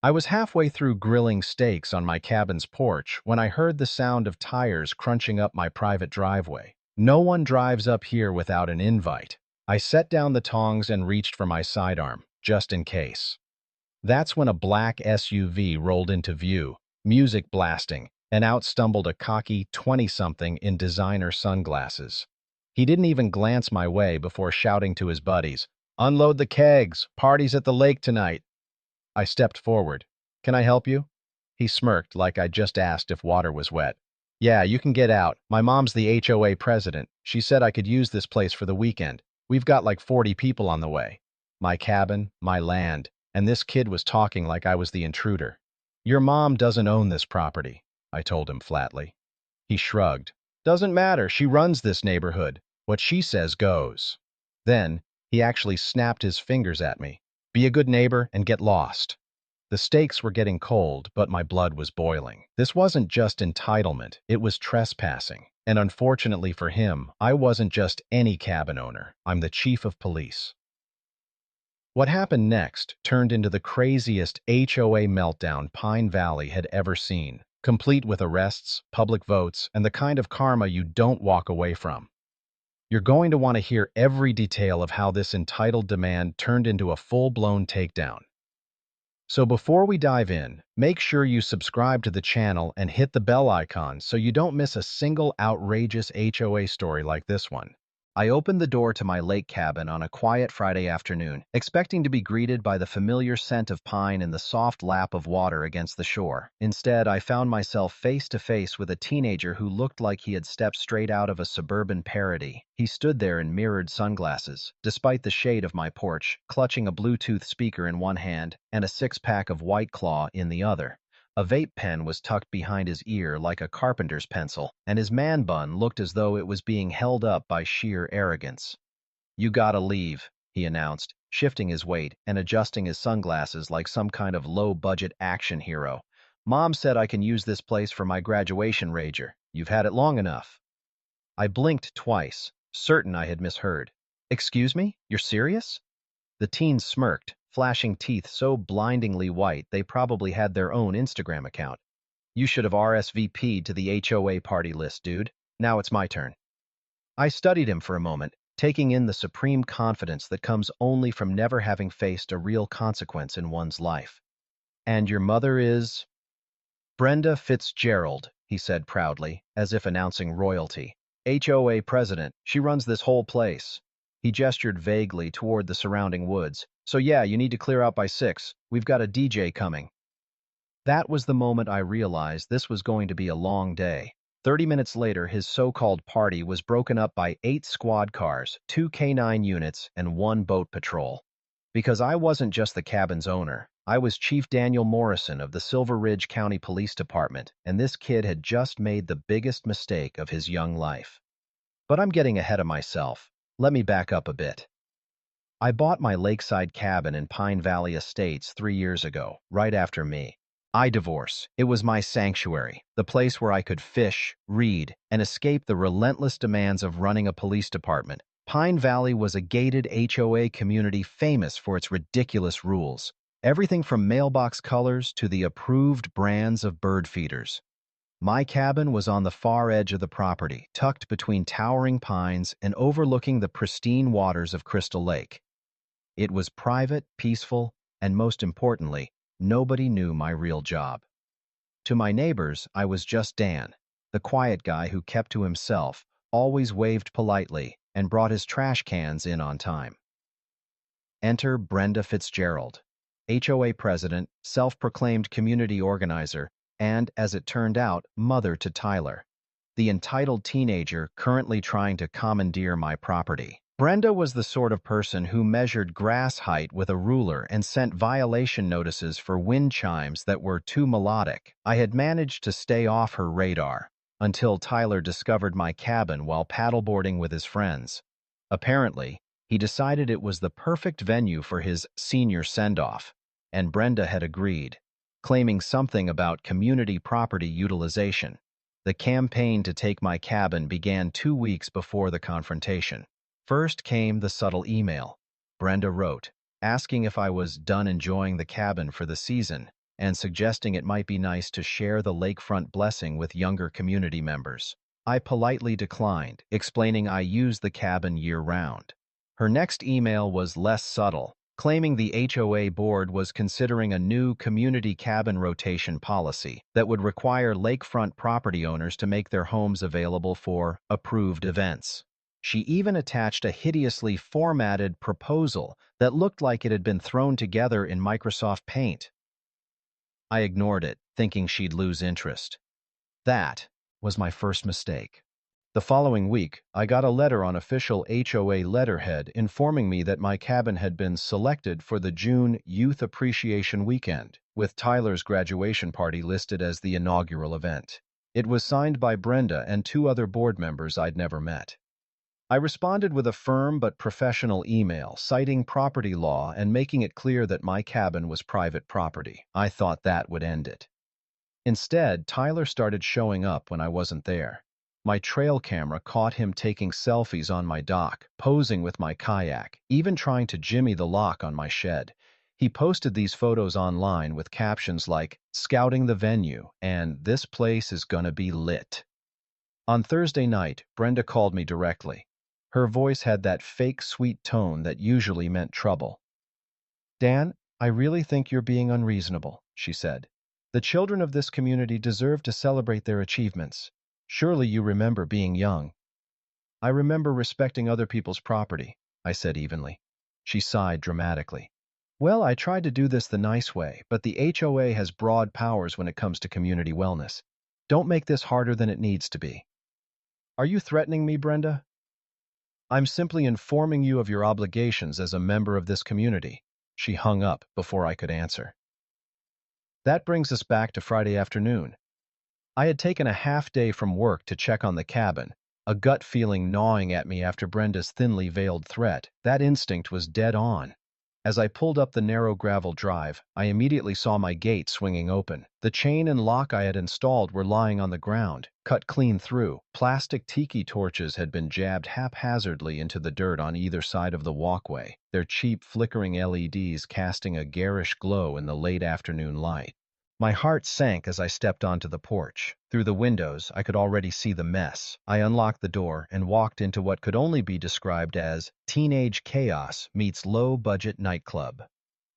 I was halfway through grilling steaks on my cabin's porch when I heard the sound of tires crunching up my private driveway. No one drives up here without an invite. I set down the tongs and reached for my sidearm, just in case. That's when a black SUV rolled into view, music blasting, and out stumbled a cocky 20-something in designer sunglasses. He didn't even glance my way before shouting to his buddies, "Unload the kegs! Party's at the lake tonight!" I stepped forward. "Can I help you?" He smirked like I'd just asked if water was wet. "Yeah, you can get out. My mom's the HOA president. She said I could use this place for the weekend. We've got like 40 people on the way. My cabin, my land, and this kid was talking like I was the intruder. Your mom doesn't own this property," I told him flatly. He shrugged. "Doesn't matter. She runs this neighborhood. What she says goes." Then he actually snapped his fingers at me. "Be a good neighbor and get lost." The stakes were getting cold, but my blood was boiling. This wasn't just entitlement, it was trespassing. And unfortunately for him, I wasn't just any cabin owner. I'm the chief of police. What happened next turned into the craziest HOA meltdown Pine Valley had ever seen, complete with arrests, public votes, and the kind of karma you don't walk away from. You're going to want to hear every detail of how this entitled demand turned into a full-blown takedown. So before we dive in, make sure you subscribe to the channel and hit the bell icon so you don't miss a single outrageous HOA story like this one. I opened the door to my lake cabin on a quiet Friday afternoon, expecting to be greeted by the familiar scent of pine and the soft lap of water against the shore. Instead, I found myself face to face with a teenager who looked like he had stepped straight out of a suburban parody. He stood there in mirrored sunglasses, despite the shade of my porch, clutching a Bluetooth speaker in one hand and a six-pack of White Claw in the other. A vape pen was tucked behind his ear like a carpenter's pencil, and his man bun looked as though it was being held up by sheer arrogance. "You gotta leave," he announced, shifting his weight and adjusting his sunglasses like some kind of low-budget action hero. "Mom said I can use this place for my graduation rager. You've had it long enough." I blinked twice, certain I had misheard. "Excuse me? You're serious?" The teen smirked, flashing teeth so blindingly white they probably had their own Instagram account. "You should have RSVP'd to the HOA party list, dude. Now it's my turn." I studied him for a moment, taking in the supreme confidence that comes only from never having faced a real consequence in one's life. "And your mother is—" "Brenda Fitzgerald," he said proudly, as if announcing royalty. "HOA president. She runs this whole place." He gestured vaguely toward the surrounding woods. "So yeah, you need to clear out by 6. We've got a DJ coming." That was the moment I realized this was going to be a long day. 30 minutes later, his so-called party was broken up by 8 squad cars, 2 K9 units, and 1 boat patrol. Because I wasn't just the cabin's owner, I was Chief Daniel Morrison of the Silver Ridge County Police Department, and this kid had just made the biggest mistake of his young life. But I'm getting ahead of myself. Let me back up a bit. I bought my lakeside cabin in Pine Valley Estates 3 years ago, right after me. I divorce. It was my sanctuary, the place where I could fish, read, and escape the relentless demands of running a police department. Pine Valley was a gated HOA community famous for its ridiculous rules. Everything from mailbox colors to the approved brands of bird feeders. My cabin was on the far edge of the property, tucked between towering pines and overlooking the pristine waters of Crystal Lake. It was private, peaceful, and most importantly, nobody knew my real job. To my neighbors, I was just Dan, the quiet guy who kept to himself, always waved politely, and brought his trash cans in on time. Enter Brenda Fitzgerald, HOA president, self-proclaimed community organizer, and, as it turned out, mother to Tyler, the entitled teenager currently trying to commandeer my property. Brenda was the sort of person who measured grass height with a ruler and sent violation notices for wind chimes that were too melodic. I had managed to stay off her radar until Tyler discovered my cabin while paddleboarding with his friends. Apparently, he decided it was the perfect venue for his senior send-off, and Brenda had agreed, claiming something about community property utilization. The campaign to take my cabin began 2 weeks before the confrontation. First came the subtle email. Brenda wrote, asking if I was done enjoying the cabin for the season, and suggesting it might be nice to share the lakefront blessing with younger community members. I politely declined, explaining I use the cabin year-round. Her next email was less subtle, claiming the HOA board was considering a new community cabin rotation policy that would require lakefront property owners to make their homes available for approved events. She even attached a hideously formatted proposal that looked like it had been thrown together in Microsoft Paint. I ignored it, thinking she'd lose interest. That was my first mistake. The following week, I got a letter on official HOA letterhead informing me that my cabin had been selected for the June Youth Appreciation Weekend, with Tyler's graduation party listed as the inaugural event. It was signed by Brenda and two other board members I'd never met. I responded with a firm but professional email citing property law and making it clear that my cabin was private property. I thought that would end it. Instead, Tyler started showing up when I wasn't there. My trail camera caught him taking selfies on my dock, posing with my kayak, even trying to jimmy the lock on my shed. He posted these photos online with captions like, "Scouting the venue," and "This place is gonna be lit." On Thursday night, Brenda called me directly. Her voice had that fake sweet tone that usually meant trouble. "Dan, I really think you're being unreasonable," she said. "The children of this community deserve to celebrate their achievements. Surely you remember being young." "I remember respecting other people's property," I said evenly. She sighed dramatically. "Well, I tried to do this the nice way, but the HOA has broad powers when it comes to community wellness. Don't make this harder than it needs to be." "Are you threatening me, Brenda?" "I'm simply informing you of your obligations as a member of this community." She hung up before I could answer. That brings us back to Friday afternoon. I had taken a half day from work to check on the cabin, a gut feeling gnawing at me after Brenda's thinly veiled threat. That instinct was dead on. As I pulled up the narrow gravel drive, I immediately saw my gate swinging open. The chain and lock I had installed were lying on the ground, cut clean through. Plastic tiki torches had been jabbed haphazardly into the dirt on either side of the walkway, their cheap flickering LEDs casting a garish glow in the late afternoon light. My heart sank as I stepped onto the porch. Through the windows, I could already see the mess. I unlocked the door and walked into what could only be described as teenage chaos meets low-budget nightclub.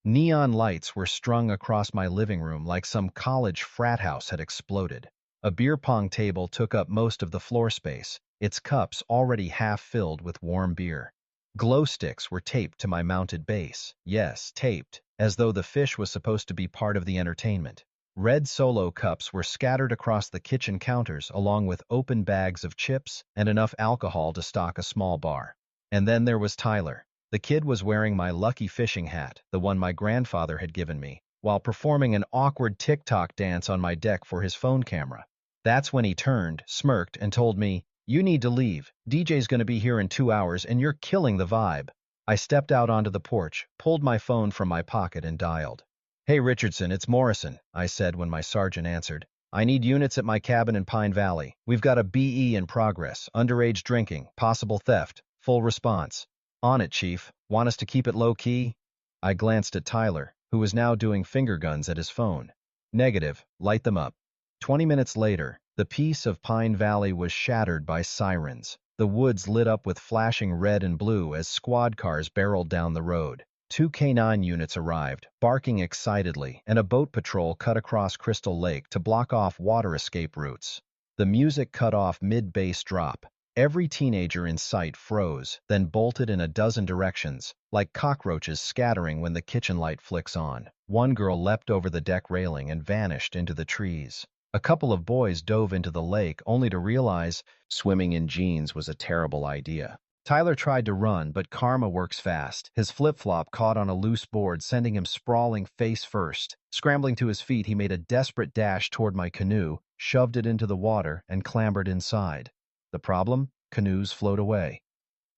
Neon lights were strung across my living room like some college frat house had exploded. A beer pong table took up most of the floor space, its cups already half filled with warm beer. Glow sticks were taped to my mounted base. Yes, taped, as though the fish was supposed to be part of the entertainment. Red Solo cups were scattered across the kitchen counters along with open bags of chips and enough alcohol to stock a small bar. And then there was Tyler. The kid was wearing my lucky fishing hat, the one my grandfather had given me, while performing an awkward TikTok dance on my deck for his phone camera. That's when he turned, smirked, and told me, "You need to leave. DJ's gonna be here in 2 hours and you're killing the vibe." I stepped out onto the porch, pulled my phone from my pocket and dialed. "Hey Richardson, it's Morrison," I said when my sergeant answered. "I need units at my cabin in Pine Valley. We've got a BE in progress, underage drinking, possible theft, full response." "On it, Chief. Want us to keep it low-key?" I glanced at Tyler, who was now doing finger guns at his phone. "Negative. Light them up." 20 minutes later, the peace of Pine Valley was shattered by sirens. The woods lit up with flashing red and blue as squad cars barreled down the road. 2 K9 units arrived, barking excitedly, and a boat patrol cut across Crystal Lake to block off water escape routes. The music cut off mid-bass drop. Every teenager in sight froze, then bolted in a dozen directions, like cockroaches scattering when the kitchen light flicks on. One girl leapt over the deck railing and vanished into the trees. A couple of boys dove into the lake only to realize swimming in jeans was a terrible idea. Tyler tried to run, but karma works fast. His flip-flop caught on a loose board, sending him sprawling face first. Scrambling to his feet, he made a desperate dash toward my canoe, shoved it into the water, and clambered inside. The problem? Canoes float away.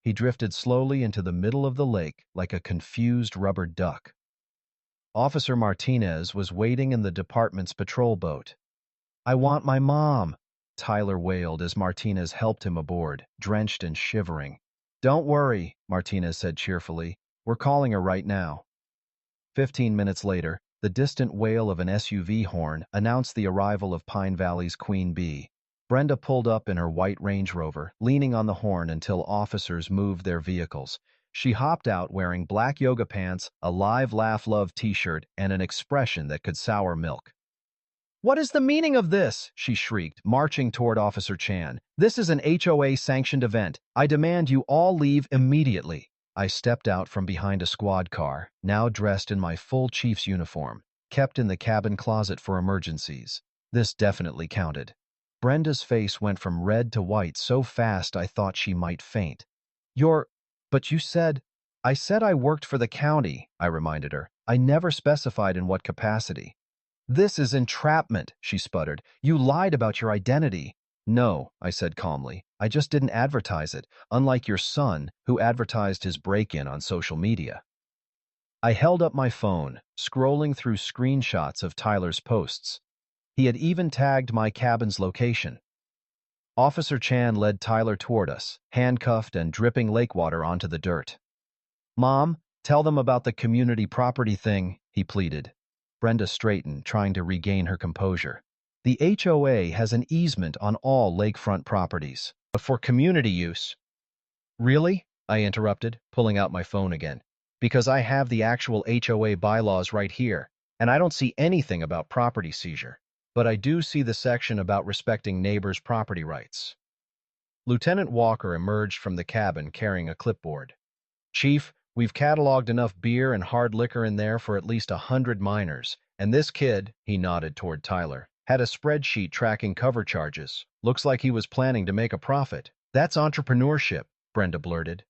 He drifted slowly into the middle of the lake like a confused rubber duck. Officer Martinez was waiting in the department's patrol boat. "I want my mom," Tyler wailed as Martinez helped him aboard, drenched and shivering. "Don't worry," Martinez said cheerfully. "We're calling her right now." 15 minutes later, The distant wail of an SUV horn announced the arrival of Pine Valley's Queen Bee. Brenda pulled up in her white Range Rover, leaning on the horn until officers moved their vehicles. She hopped out wearing black yoga pants, a live laugh love t-shirt, and an expression that could sour milk. "What is the meaning of this?" she shrieked, marching toward Officer Chan. "This is an HOA-sanctioned event. I demand you all leave immediately." I stepped out from behind a squad car, now dressed in my full chief's uniform, kept in the cabin closet for emergencies. This definitely counted. Brenda's face went from red to white so fast I thought she might faint. But you said—" "I said I worked for the county," I reminded her. "I never specified in what capacity." "This is entrapment," she sputtered. "You lied about your identity." "No," I said calmly. "I just didn't advertise it, unlike your son, who advertised his break-in on social media." I held up my phone, scrolling through screenshots of Tyler's posts. He had even tagged my cabin's location. Officer Chan led Tyler toward us, handcuffed and dripping lake water onto the dirt. "Mom, tell them about the community property thing," he pleaded. Brenda straightened, trying to regain her composure. "The HOA has an easement on all lakefront properties, but for community use." "Really?" I interrupted, pulling out my phone again. "Because I have the actual HOA bylaws right here, and I don't see anything about property seizure. But I do see the section about respecting neighbors' property rights." Lieutenant Walker emerged from the cabin carrying a clipboard. "Chief, we've cataloged enough beer and hard liquor in there for at least 100 minors, and this kid," he nodded toward Tyler, "had a spreadsheet tracking cover charges. Looks like he was planning to make a profit." "That's entrepreneurship," Brenda blurted.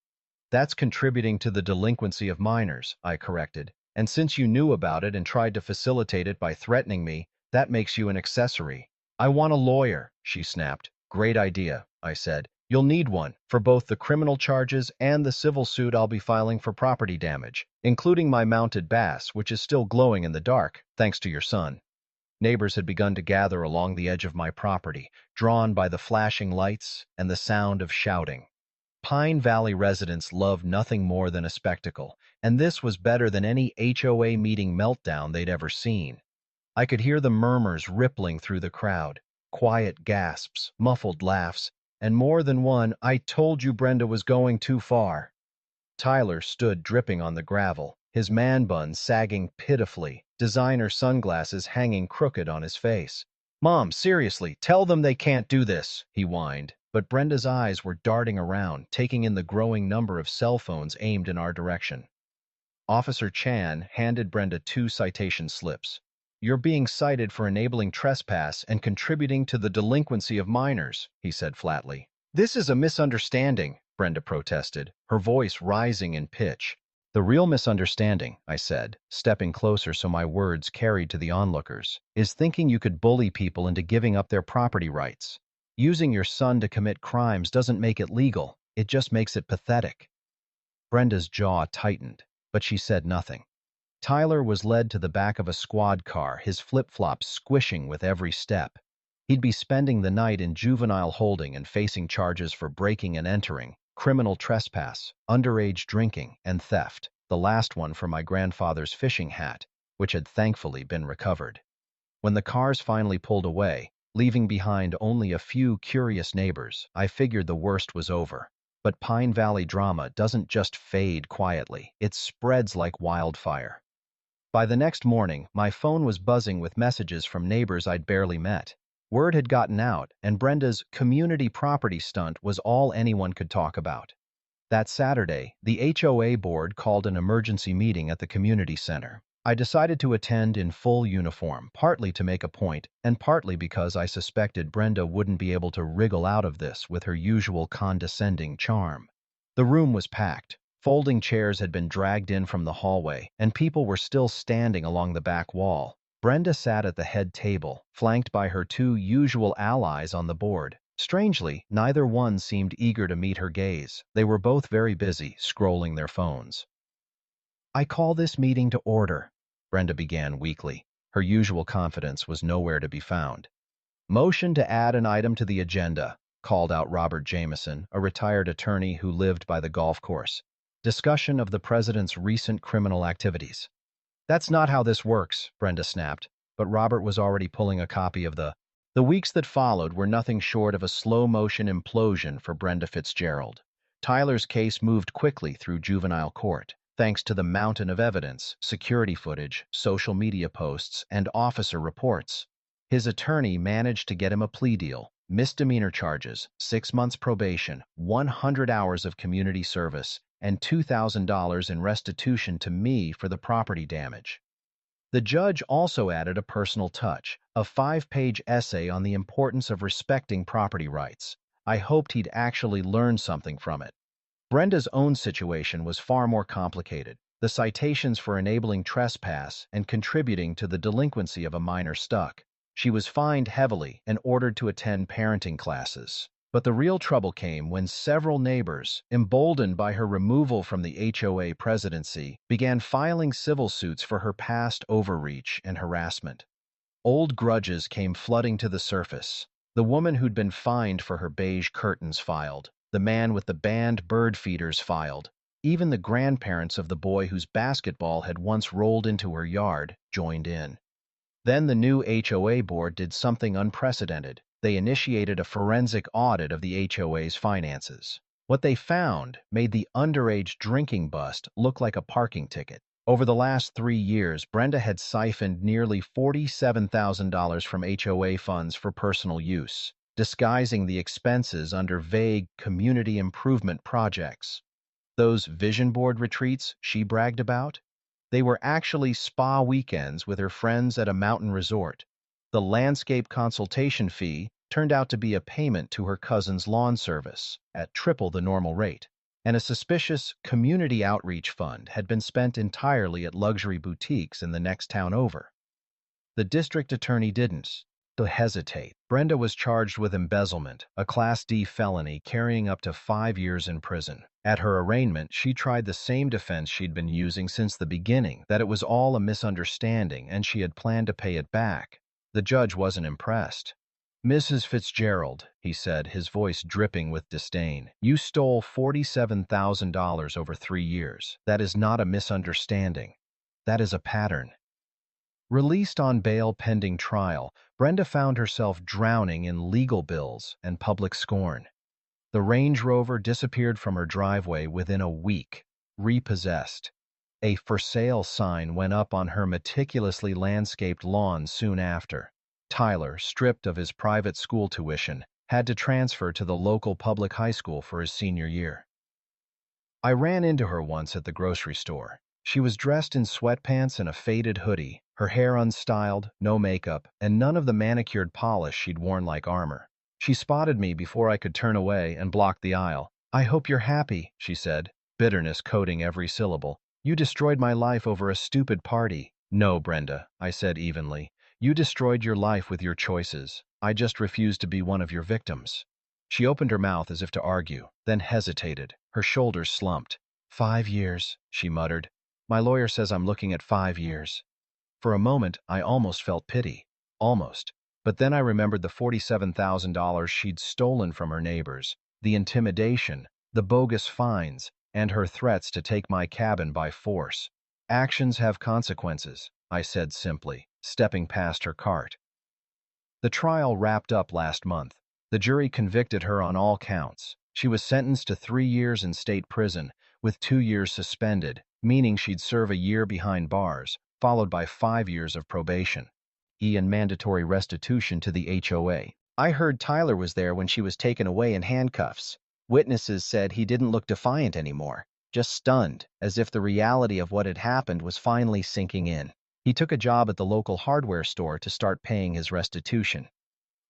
"That's contributing to the delinquency of minors," I corrected. "And since you knew about it and tried to facilitate it by threatening me, that makes you an accessory." "I want a lawyer," she snapped. "Great idea," I said. "You'll need one for both the criminal charges and the civil suit I'll be filing for property damage, including my mounted bass, which is still glowing in the dark, thanks to your son." Neighbors had begun to gather along the edge of my property, drawn by the flashing lights and the sound of shouting. Pine Valley residents love nothing more than a spectacle, and this was better than any HOA meeting meltdown they'd ever seen. I could hear the murmurs rippling through the crowd, quiet gasps, muffled laughs, and more than one "I told you Brenda was going too far." Tyler stood dripping on the gravel, his man bun sagging pitifully, designer sunglasses hanging crooked on his face. "Mom, seriously, tell them they can't do this," he whined. But Brenda's eyes were darting around, taking in the growing number of cell phones aimed in our direction. Officer Chan handed Brenda 2 citation slips. "You're being cited for enabling trespass and contributing to the delinquency of minors," he said flatly. "This is a misunderstanding," Brenda protested, her voice rising in pitch. "The real misunderstanding," I said, stepping closer so my words carried to the onlookers, "is thinking you could bully people into giving up their property rights. Using your son to commit crimes doesn't make it legal, it just makes it pathetic." Brenda's jaw tightened, but she said nothing. Tyler was led to the back of a squad car, his flip-flops squishing with every step. He'd be spending the night in juvenile holding and facing charges for breaking and entering, criminal trespass, underage drinking, and theft, the last one for my grandfather's fishing hat, which had thankfully been recovered. When the cars finally pulled away, leaving behind only a few curious neighbors, I figured the worst was over. But Pine Valley drama doesn't just fade quietly, it spreads like wildfire. By the next morning, my phone was buzzing with messages from neighbors I'd barely met. Word had gotten out, and Brenda's community property stunt was all anyone could talk about. That Saturday, the HOA board called an emergency meeting at the community center. I decided to attend in full uniform, partly to make a point, and partly because I suspected Brenda wouldn't be able to wriggle out of this with her usual condescending charm. The room was packed. Folding chairs had been dragged in from the hallway, and people were still standing along the back wall. Brenda sat at the head table, flanked by her 2 usual allies on the board. Strangely, neither one seemed eager to meet her gaze. They were both very busy, scrolling their phones. "I call this meeting to order," Brenda began weakly. Her usual confidence was nowhere to be found. "Motion to add an item to the agenda," called out Robert Jameson, a retired attorney who lived by the golf course. "Discussion of the president's recent criminal activities." That's not how this works, Brenda snapped, but Robert was already pulling a copy of The weeks that followed were nothing short of a slow-motion implosion for Brenda Fitzgerald. Tyler's case moved quickly through juvenile court, thanks to the mountain of evidence, security footage, social media posts, and officer reports. His attorney managed to get him a plea deal, misdemeanor charges, 6 months probation, 100 hours of community service, and $2,000 in restitution to me for the property damage. The judge also added a personal touch, a 5-page essay on the importance of respecting property rights. I hoped he'd actually learn something from it. Brenda's own situation was far more complicated. The citations for enabling trespass and contributing to the delinquency of a minor stuck. She was fined heavily and ordered to attend parenting classes. But the real trouble came when several neighbors, emboldened by her removal from the HOA presidency, began filing civil suits for her past overreach and harassment. Old grudges came flooding to the surface. The woman who'd been fined for her beige curtains filed. The man with the banned bird feeders filed. Even the grandparents of the boy whose basketball had once rolled into her yard joined in. Then the new HOA board did something unprecedented. They initiated a forensic audit of the HOA's finances. What they found made the underage drinking bust look like a parking ticket. Over the last 3 years, Brenda had siphoned nearly $47,000 from HOA funds for personal use, disguising the expenses under vague community improvement projects. Those vision board retreats she bragged about? They were actually spa weekends with her friends at a mountain resort. The landscape consultation fee turned out to be a payment to her cousin's lawn service at triple the normal rate, and a suspicious community outreach fund had been spent entirely at luxury boutiques in the next town over. The district attorney didn't hesitate. Brenda was charged with embezzlement, a Class D felony carrying up to 5 years in prison. At her arraignment, she tried the same defense she'd been using since the beginning, that it was all a misunderstanding and she had planned to pay it back. The judge wasn't impressed. Mrs. Fitzgerald, he said, his voice dripping with disdain, you stole $47,000 over 3 years. That is not a misunderstanding. That is a pattern. Released on bail pending trial, Brenda found herself drowning in legal bills and public scorn. The Range Rover disappeared from her driveway within a week, repossessed. A for sale sign went up on her meticulously landscaped lawn soon after. Tyler, stripped of his private school tuition, had to transfer to the local public high school for his senior year. I ran into her once at the grocery store. She was dressed in sweatpants and a faded hoodie, her hair unstyled, no makeup, and none of the manicured polish she'd worn like armor. She spotted me before I could turn away and blocked the aisle. I hope you're happy, she said, bitterness coating every syllable. You destroyed my life over a stupid party. No, Brenda, I said evenly. You destroyed your life with your choices. I just refused to be one of your victims. She opened her mouth as if to argue, then hesitated. Her shoulders slumped. 5 years, she muttered. My lawyer says I'm looking at 5 years. For a moment, I almost felt pity. Almost. But then I remembered the $47,000 she'd stolen from her neighbors, the intimidation, the bogus fines, and her threats to take my cabin by force. Actions have consequences, I said simply, stepping past her cart. The trial wrapped up last month. The jury convicted her on all counts. She was sentenced to 3 years in state prison, with 2 years suspended, meaning she'd serve a year behind bars, followed by 5 years of probation. And mandatory restitution to the HOA. I heard Tyler was there when she was taken away in handcuffs. Witnesses said he didn't look defiant anymore, just stunned, as if the reality of what had happened was finally sinking in. He took a job at the local hardware store to start paying his restitution.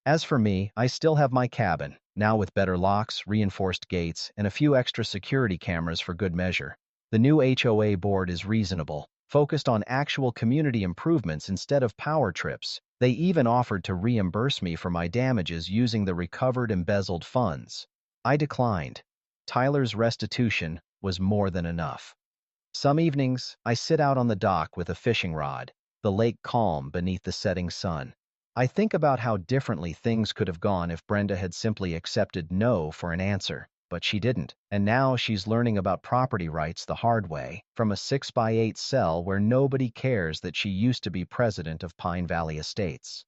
As for me, I still have my cabin, now with better locks, reinforced gates, and a few extra security cameras for good measure. The new HOA board is reasonable, focused on actual community improvements instead of power trips. They even offered to reimburse me for my damages using the recovered embezzled funds. I declined. Tyler's restitution was more than enough. Some evenings, I sit out on the dock with a fishing rod, the lake calm beneath the setting sun. I think about how differently things could have gone if Brenda had simply accepted no for an answer. but she didn't. And now she's learning about property rights the hard way, from a 6x8 cell where nobody cares that she used to be president of Pine Valley Estates.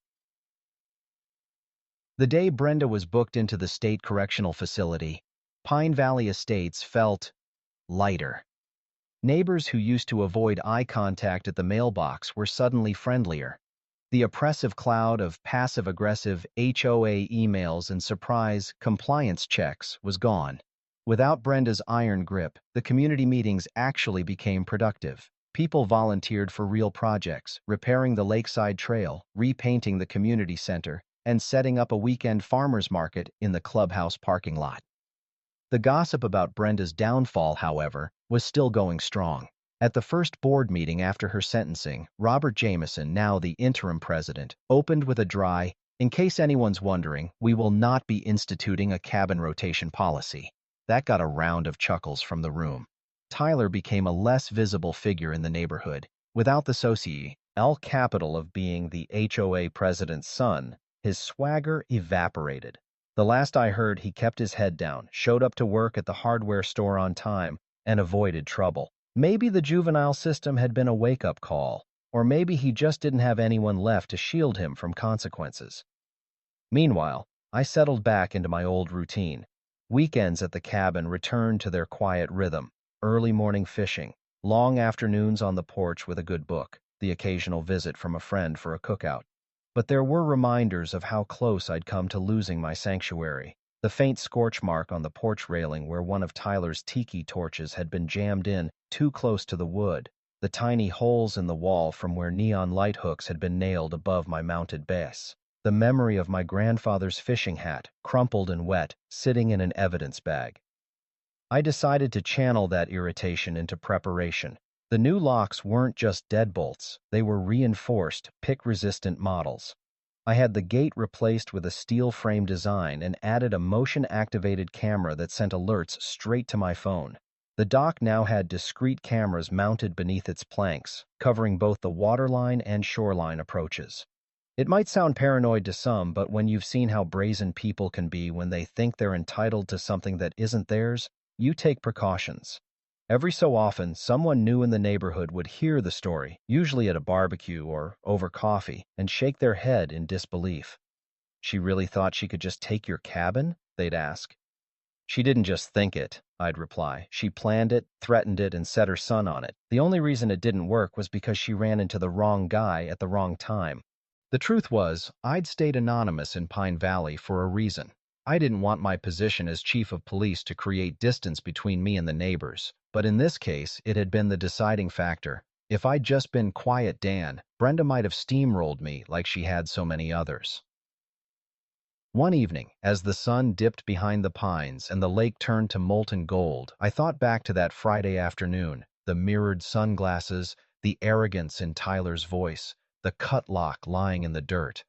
The day Brenda was booked into the state correctional facility, Pine Valley Estates felt lighter. Neighbors who used to avoid eye contact at the mailbox were suddenly friendlier. The oppressive cloud of passive-aggressive HOA emails and surprise compliance checks was gone. Without Brenda's iron grip, the community meetings actually became productive. People volunteered for real projects, repairing the lakeside trail, repainting the community center, and setting up a weekend farmers market in the clubhouse parking lot. The gossip about Brenda's downfall, however, was still going strong. At the first board meeting after her sentencing, Robert Jameson, now the interim president, opened with a dry, "In case anyone's wondering, we will not be instituting a cabin rotation policy." That got a round of chuckles from the room. Tyler became a less visible figure in the neighborhood. Without the social capital of being the HOA president's son, his swagger evaporated. The last I heard, he kept his head down, showed up to work at the hardware store on time, and avoided trouble. Maybe the juvenile system had been a wake-up call, or maybe he just didn't have anyone left to shield him from consequences. Meanwhile, I settled back into my old routine. Weekends at the cabin returned to their quiet rhythm: early morning fishing, long afternoons on the porch with a good book, the occasional visit from a friend for a cookout. But there were reminders of how close I'd come to losing my sanctuary. The faint scorch mark on the porch railing where one of Tyler's tiki torches had been jammed in too close to the wood, the tiny holes in the wall from where neon light hooks had been nailed above my mounted bass, the memory of my grandfather's fishing hat, crumpled and wet, sitting in an evidence bag. I decided to channel that irritation into preparation. The new locks weren't just deadbolts, they were reinforced, pick-resistant models. I had the gate replaced with a steel frame design and added a motion-activated camera that sent alerts straight to my phone. The dock now had discrete cameras mounted beneath its planks, covering both the waterline and shoreline approaches. It might sound paranoid to some, but when you've seen how brazen people can be when they think they're entitled to something that isn't theirs, you take precautions. Every so often, someone new in the neighborhood would hear the story, usually at a barbecue or over coffee, and shake their head in disbelief. "She really thought she could just take your cabin?" they'd ask. "She didn't just think it," I'd reply. "She planned it, threatened it, and set her son on it. The only reason it didn't work was because she ran into the wrong guy at the wrong time." The truth was, I'd stayed anonymous in Pine Valley for a reason. I didn't want my position as chief of police to create distance between me and the neighbors. But in this case, it had been the deciding factor. If I'd just been quiet Dan, Brenda might have steamrolled me like she had so many others. One evening, as the sun dipped behind the pines and the lake turned to molten gold, I thought back to that Friday afternoon, the mirrored sunglasses, the arrogance in Tyler's voice, the cut lock lying in the dirt.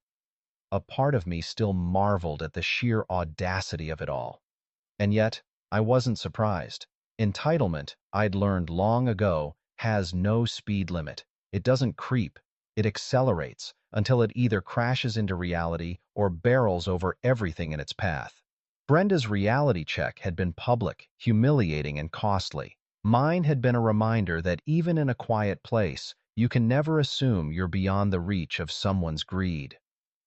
A part of me still marveled at the sheer audacity of it all. And yet, I wasn't surprised. Entitlement, I'd learned long ago, has no speed limit. It doesn't creep. It accelerates until it either crashes into reality or barrels over everything in its path. Brenda's reality check had been public, humiliating, and costly. Mine had been a reminder that even in a quiet place, you can never assume you're beyond the reach of someone's greed.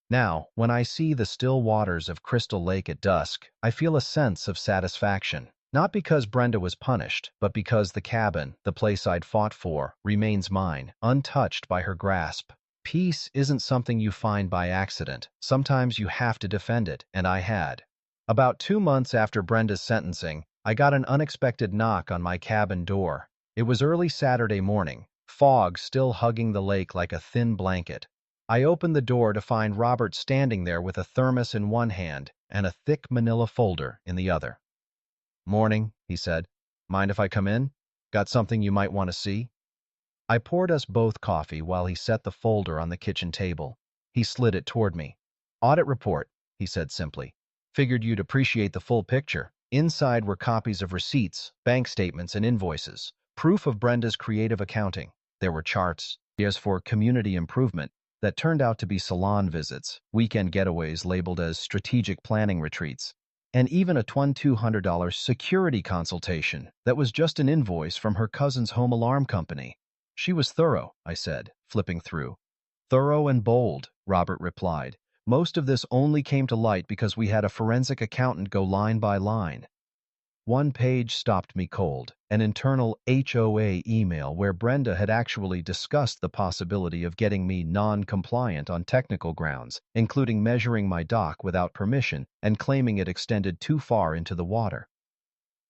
Now, when I see the still waters of Crystal Lake at dusk, I feel a sense of satisfaction. Not because Brenda was punished, but because the cabin, the place I'd fought for, remains mine, untouched by her grasp. Peace isn't something you find by accident. Sometimes you have to defend it, and I had. About 2 months after Brenda's sentencing, I got an unexpected knock on my cabin door. It was early Saturday morning, fog still hugging the lake like a thin blanket. I opened the door to find Robert standing there with a thermos in one hand and a thick manila folder in the other. "Morning," he said. "Mind if I come in? Got something you might want to see?" I poured us both coffee while he set the folder on the kitchen table. He slid it toward me. "Audit report," he said simply. "Figured you'd appreciate the full picture." Inside were copies of receipts, bank statements, and invoices, proof of Brenda's creative accounting. There were charts, ideas for community improvement that turned out to be salon visits, weekend getaways labeled as strategic planning retreats. and even a $2,200 security consultation that was just an invoice from her cousin's home alarm company. She was thorough, I said, flipping through. Thorough and bold, Robert replied. Most of this only came to light because we had a forensic accountant go line by line. One page stopped me cold, an internal HOA email where Brenda had actually discussed the possibility of getting me non-compliant on technical grounds, including measuring my dock without permission and claiming it extended too far into the water.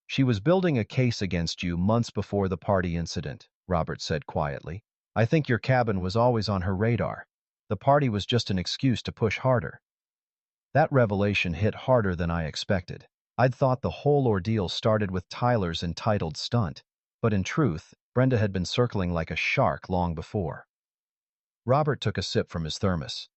She was building a case against you months before the party incident, Robert said quietly. I think your cabin was always on her radar. The party was just an excuse to push harder. That revelation hit harder than I expected. I'd thought the whole ordeal started with Tyler's entitled stunt, but in truth, Brenda had been circling like a shark long before. Robert took a sip from his thermos.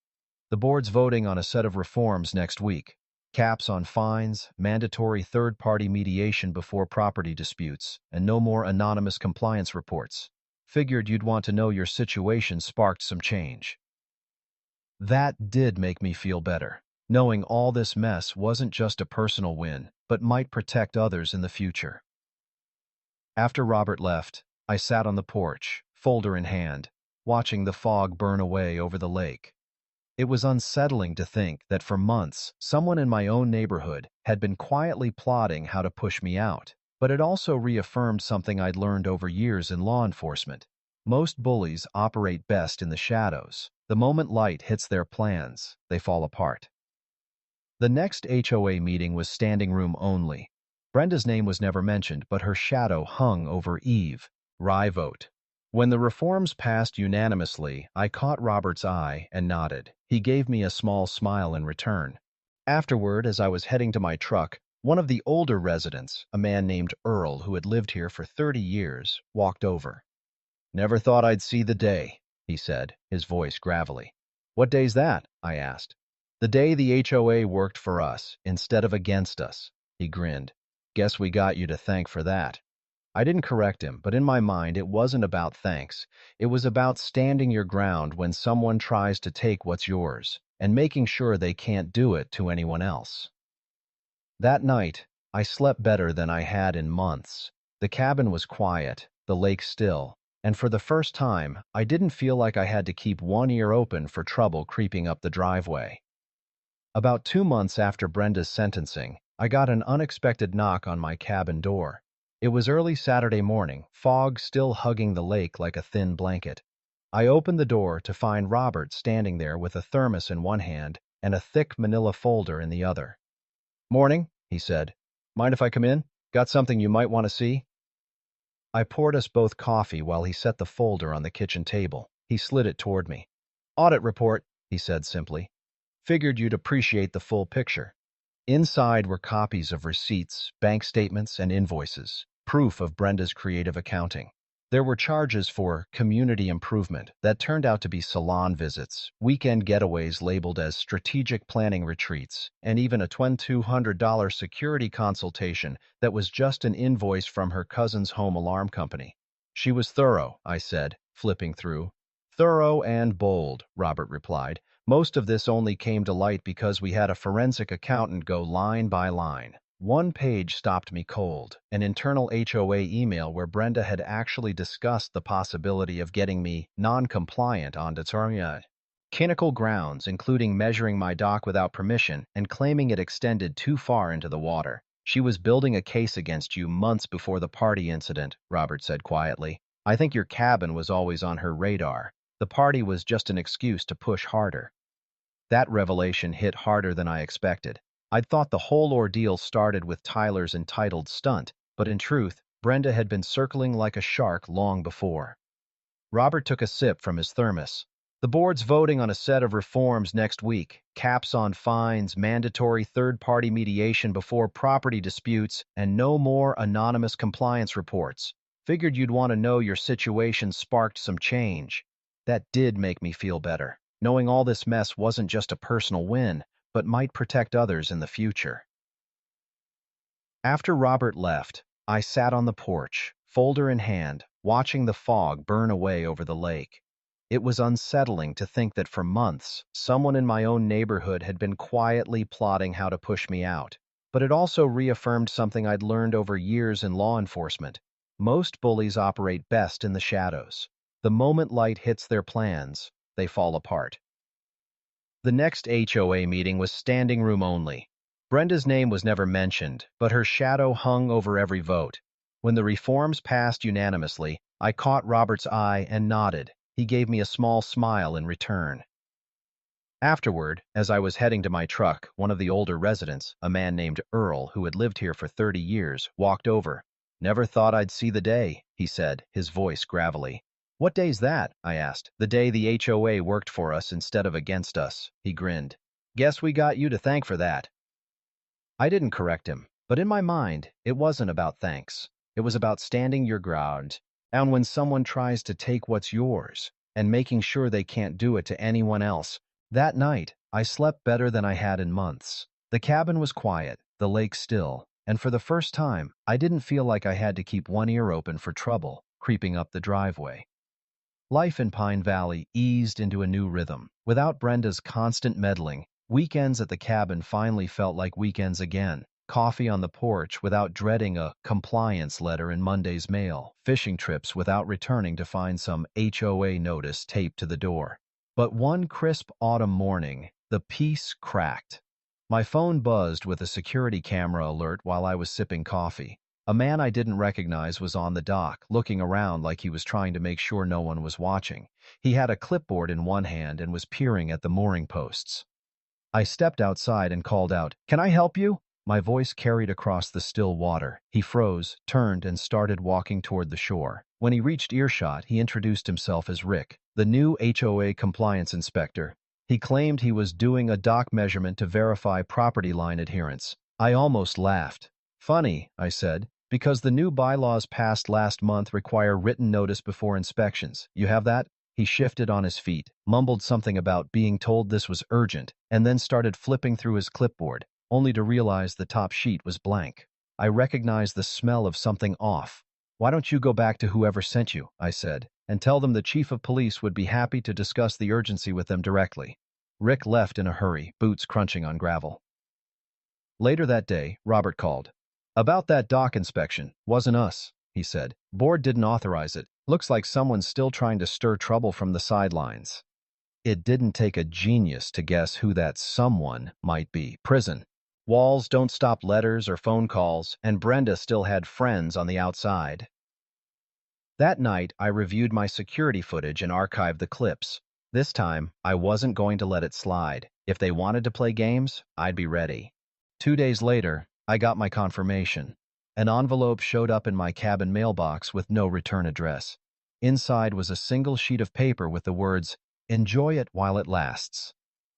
The board's voting on a set of reforms next week. Caps on fines, mandatory third-party mediation before property disputes, and no more anonymous compliance reports. Figured you'd want to know your situation sparked some change. That did make me feel better, knowing all this mess wasn't just a personal win, but might protect others in the future. After Robert left, I sat on the porch, folder in hand, watching the fog burn away over the lake. It was unsettling to think that for months, someone in my own neighborhood had been quietly plotting how to push me out, but it also reaffirmed something I'd learned over years in law enforcement. Most bullies operate best in the shadows. The moment light hits their plans, they fall apart. The next HOA meeting was standing room only. Brenda's name was never mentioned, but her shadow hung over Eve. Rye vote. When the reforms passed unanimously, I caught Robert's eye and nodded. He gave me a small smile in return. Afterward, as I was heading to my truck, one of the older residents, a man named Earl who had lived here for 30 years, walked over. "Never thought I'd see the day," he said, his voice gravelly. "What day's that?" I asked. "The day the HOA worked for us, instead of against us," he grinned. "Guess we got you to thank for that." I didn't correct him, but in my mind it wasn't about thanks. It was about standing your ground when someone tries to take what's yours, and making sure they can't do it to anyone else. That night, I slept better than I had in months. The cabin was quiet, the lake still, and for the first time, I didn't feel like I had to keep one ear open for trouble creeping up the driveway. About 2 months after Brenda's sentencing, I got an unexpected knock on my cabin door. It was early Saturday morning, fog still hugging the lake like a thin blanket. I opened the door to find Robert standing there with a thermos in one hand and a thick manila folder in the other. "Morning," he said. "Mind if I come in? Got something you might want to see?" I poured us both coffee while he set the folder on the kitchen table. He slid it toward me. "Audit report," he said simply. "Figured you'd appreciate the full picture." Inside were copies of receipts, bank statements, and invoices, proof of Brenda's creative accounting. There were charges for community improvement that turned out to be salon visits, weekend getaways labeled as strategic planning retreats, and even a $2,200 security consultation that was just an invoice from her cousin's home alarm company. "She was thorough," I said, flipping through. "Thorough and bold," Robert replied. "Most of this only came to light because we had a forensic accountant go line by line." One page stopped me cold, an internal HOA email where Brenda had actually discussed the possibility of getting me non-compliant on technical grounds, including measuring my dock without permission and claiming it extended too far into the water. "She was building a case against you months before the party incident," Robert said quietly. "I think your cabin was always on her radar. The party was just an excuse to push harder." That revelation hit harder than I expected. I'd thought the whole ordeal started with Tyler's entitled stunt, but in truth, Brenda had been circling like a shark long before. Robert took a sip from his thermos. "The board's voting on a set of reforms next week. Caps on fines, mandatory third-party mediation before property disputes, and no more anonymous compliance reports. Figured you'd want to know your situation sparked some change." That did make me feel better, knowing all this mess wasn't just a personal win, but might protect others in the future. After Robert left, I sat on the porch, folder in hand, watching the fog burn away over the lake. It was unsettling to think that for months, someone in my own neighborhood had been quietly plotting how to push me out. but it also reaffirmed something I'd learned over years in law enforcement. Most bullies operate best in the shadows. The moment light hits their plans, they fall apart. The next HOA meeting was standing room only. Brenda's name was never mentioned, but her shadow hung over every vote. When the reforms passed unanimously, I caught Robert's eye and nodded. He gave me a small smile in return. Afterward, as I was heading to my truck, one of the older residents, a man named Earl, who had lived here for 30 years, walked over. "Never thought I'd see the day," he said, his voice gravelly. "What day's that?" I asked. "The day the HOA worked for us instead of against us," he grinned. "Guess we got you to thank for that." I didn't correct him, but in my mind, it wasn't about thanks. It was about standing your ground, and when someone tries to take what's yours, and making sure they can't do it to anyone else. That night, I slept better than I had in months. The cabin was quiet, the lake still, and for the first time, I didn't feel like I had to keep one ear open for trouble creeping up the driveway. Life in Pine Valley eased into a new rhythm. Without Brenda's constant meddling, weekends at the cabin finally felt like weekends again. Coffee on the porch without dreading a compliance letter in Monday's mail. Fishing trips without returning to find some HOA notice taped to the door. But one crisp autumn morning, the peace cracked. My phone buzzed with a security camera alert while I was sipping coffee. A man I didn't recognize was on the dock, looking around like he was trying to make sure no one was watching. He had a clipboard in one hand and was peering at the mooring posts. I stepped outside and called out, "Can I help you?" My voice carried across the still water. He froze, turned, and started walking toward the shore. When he reached earshot, he introduced himself as Rick, the new HOA compliance inspector. He claimed he was doing a dock measurement to verify property line adherence. I almost laughed. "Funny," I said, "because the new bylaws passed last month require written notice before inspections. You have that?" He shifted on his feet, mumbled something about being told this was urgent, and then started flipping through his clipboard, only to realize the top sheet was blank. I recognized the smell of something off. "Why don't you go back to whoever sent you," I said, "and tell them the chief of police would be happy to discuss the urgency with them directly." Rick left in a hurry, boots crunching on gravel. Later that day, Robert called. "About that dock inspection, wasn't us," he said. "Board didn't authorize it. Looks like someone's still trying to stir trouble from the sidelines." It didn't take a genius to guess who that someone might be. Prison. Walls don't stop letters or phone calls, and Brenda still had friends on the outside. That night, I reviewed my security footage and archived the clips. This time, I wasn't going to let it slide. If they wanted to play games, I'd be ready. 2 days later, I got my confirmation. An envelope showed up in my cabin mailbox with no return address. Inside was a single sheet of paper with the words, "Enjoy it while it lasts."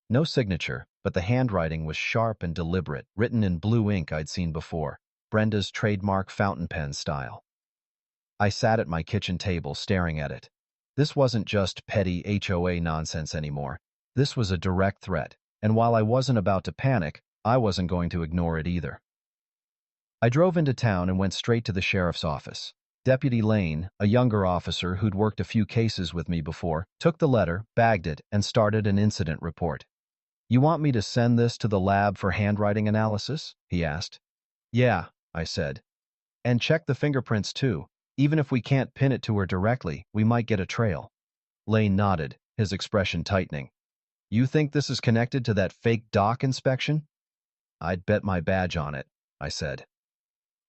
No signature, but the handwriting was sharp and deliberate, written in blue ink I'd seen before, Brenda's trademark fountain pen style. I sat at my kitchen table staring at it. This wasn't just petty HOA nonsense anymore. This was a direct threat, and while I wasn't about to panic, I wasn't going to ignore it either. I drove into town and went straight to the sheriff's office. Deputy Lane, a younger officer who'd worked a few cases with me before, took the letter, bagged it, and started an incident report. "You want me to send this to the lab for handwriting analysis?" he asked. "Yeah," I said. "And check the fingerprints too. Even if we can't pin it to her directly, we might get a trail." Lane nodded, his expression tightening. "You think this is connected to that fake dock inspection?" "I'd bet my badge on it," I said.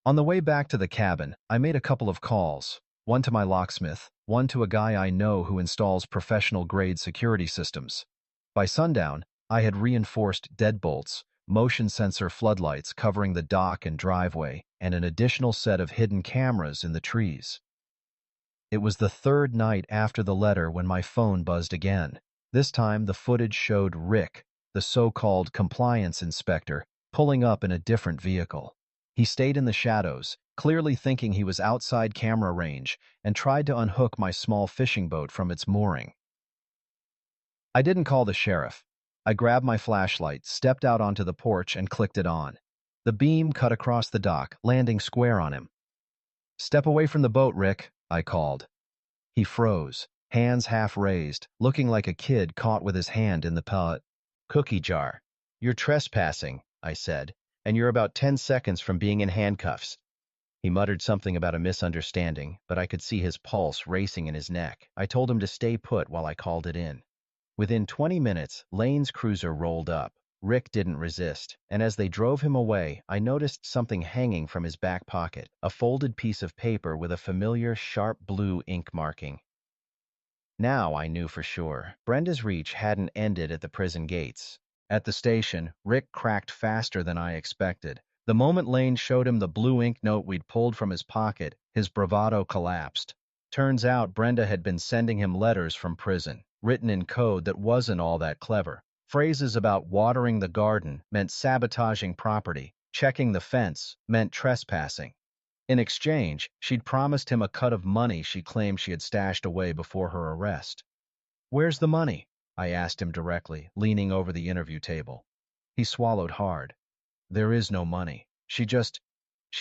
On the way back to the cabin, I made a couple of calls, one to my locksmith, one to a guy I know who installs professional-grade security systems. By sundown, I had reinforced deadbolts, motion sensor floodlights covering the dock and driveway, and an additional set of hidden cameras in the trees. It was the third night after the letter when my phone buzzed again. This time, the footage showed Rick, the so-called compliance inspector, pulling up in a different vehicle. He stayed in the shadows, clearly thinking he was outside camera range, and tried to unhook my small fishing boat from its mooring. I didn't call the sheriff. I grabbed my flashlight, stepped out onto the porch, and clicked it on. The beam cut across the dock, landing square on him. "Step away from the boat, Rick," I called. He froze, hands half raised, looking like a kid caught with his hand in the cookie jar. "You're trespassing," I said, and you're about 10 seconds from being in handcuffs." He muttered something about a misunderstanding, but I could see his pulse racing in his neck. I told him to stay put while I called it in. Within 20 minutes, Lane's cruiser rolled up. Rick didn't resist, and as they drove him away, I noticed something hanging from his back pocket, a folded piece of paper with a familiar sharp blue ink marking. Now I knew for sure. Brenda's reach hadn't ended at the prison gates. At the station, Rick cracked faster than I expected. The moment Lane showed him the blue ink note we'd pulled from his pocket, his bravado collapsed. Turns out Brenda had been sending him letters from prison, written in code that wasn't all that clever. Phrases about watering the garden meant sabotaging property, checking the fence meant trespassing. In exchange, she'd promised him a cut of money she claimed she had stashed away before her arrest. "Where's the money?" I asked him directly, leaning over the interview table. He swallowed hard. "There is no money. She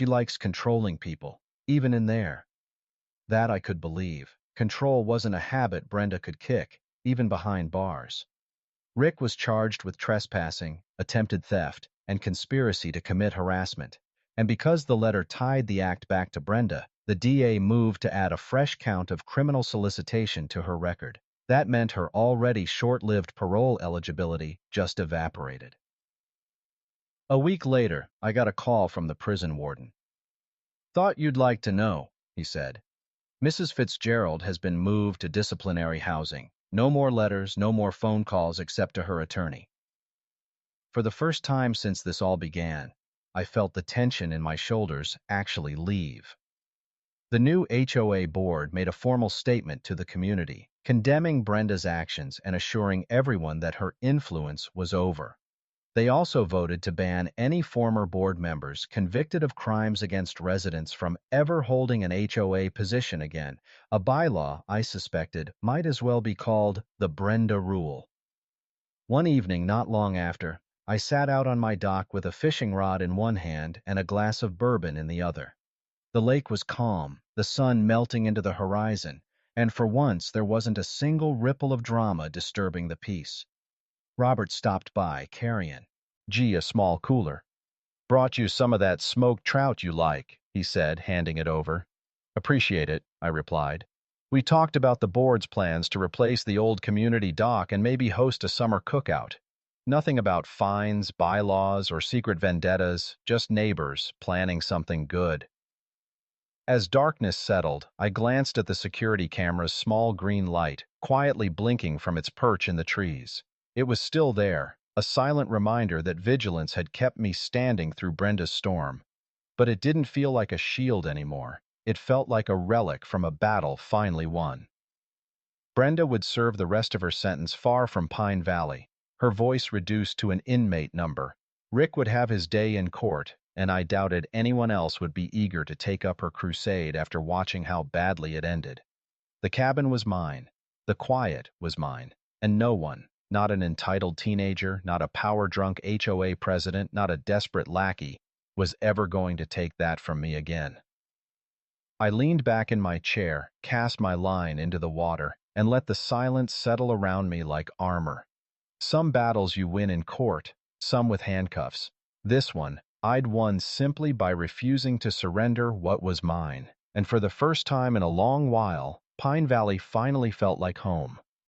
likes controlling people, even in there." That I could believe. Control wasn't a habit Brenda could kick, even behind bars. Rick was charged with trespassing, attempted theft, and conspiracy to commit harassment. And because the letter tied the act back to Brenda, the DA moved to add a fresh count of criminal solicitation to her record. That meant her already short-lived parole eligibility just evaporated. A week later, I got a call from the prison warden. "Thought you'd like to know," he said. "Mrs. Fitzgerald has been moved to disciplinary housing. No more letters, no more phone calls except to her attorney." For the first time since this all began, I felt the tension in my shoulders actually leave. The new HOA board made a formal statement to the community, condemning Brenda's actions and assuring everyone that her influence was over. They also voted to ban any former board members convicted of crimes against residents from ever holding an HOA position again, a bylaw I suspected might as well be called the Brenda Rule. One evening not long after, I sat out on my dock with a fishing rod in one hand and a glass of bourbon in the other. The lake was calm, the sun melting into the horizon, and for once there wasn't a single ripple of drama disturbing the peace. Robert stopped by, carrying, a small cooler. "Brought you some of that smoked trout you like," he said, handing it over. "Appreciate it," I replied. "We talked about the board's plans to replace the old community dock and maybe host a summer cookout. Nothing about fines, bylaws, or secret vendettas, just neighbors planning something good." As darkness settled, I glanced at the security camera's small green light, quietly blinking from its perch in the trees. It was still there, a silent reminder that vigilance had kept me standing through Brenda's storm. But it didn't feel like a shield anymore. It felt like a relic from a battle finally won. Brenda would serve the rest of her sentence far from Pine Valley, her voice reduced to an inmate number. Rick would have his day in court, and I doubted anyone else would be eager to take up her crusade after watching how badly it ended. The cabin was mine. The quiet was mine. And no one, not an entitled teenager, not a power-drunk HOA president, not a desperate lackey, was ever going to take that from me again. I leaned back in my chair, cast my line into the water, and let the silence settle around me like armor. Some battles you win in court, some with handcuffs. This one, I'd won simply by refusing to surrender what was mine. And for the first time in a long while, Pine Valley finally felt like home.